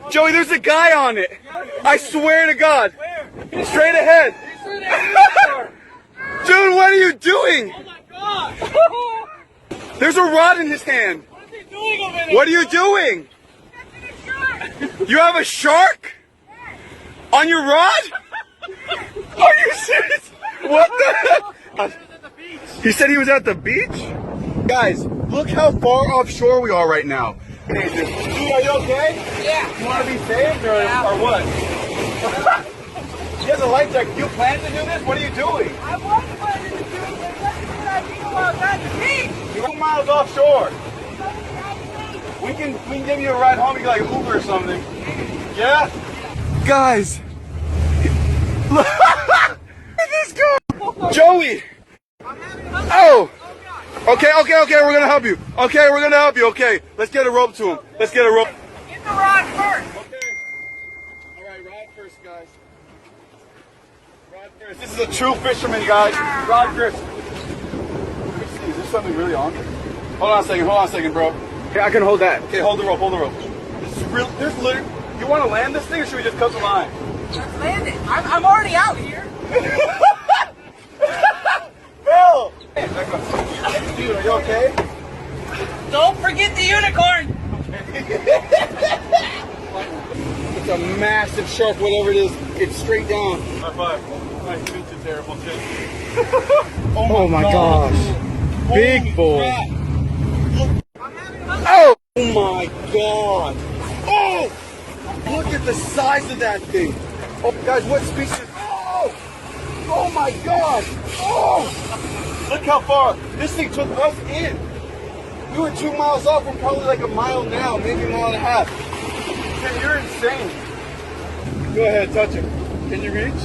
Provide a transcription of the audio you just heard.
Joey, there's a guy on it. I swear to God. Where? Straight ahead. Dude, what are you doing? Oh my God! There's a rod in his hand. What is he doing over there? What are you doing? You have a shark? On your rod? Are you serious? What the heck? He said he was at the beach? Guys, look how far offshore we are right now. Dude, are you okay? Yeah. You want to be saved or what? He has a life jacket. You plan to do this? What are you doing? I was planning to do it, but that's a good idea while I was at the beach. You're 2 miles offshore. We can give you a ride home. You can like Uber or something. Yeah? Guys. Look at this guy. Joey. Oh. Okay, we're gonna help you. Okay, let's get a rope to him. Let's get a rope. Get the rod first. Okay. Alright, rod first, guys. Rod first. This is a true fisherman, guys. Rod first. Is there something really on there? Hold on a second, bro. Okay, I can hold that. Okay, hold the rope. This is real. There's literally. You want to land this thing, or should we just cut the line? Let's land it. I'm already out here. Phil! Dude, are you okay? Don't forget the unicorn. It's a massive shark, whatever it is. It's straight down. High five. Nice to meet you, terrible shit. Oh my gosh. Big bull. I'm having a Oh my god. Oh! Look at the size of that thing. Oh, guys, what species? Oh! Oh my god. Oh! Look how far. This thing took us in. We were 2 miles off. We're probably like a mile now, maybe a mile and a half. Tim, you're insane. Go ahead, touch him. Can you reach?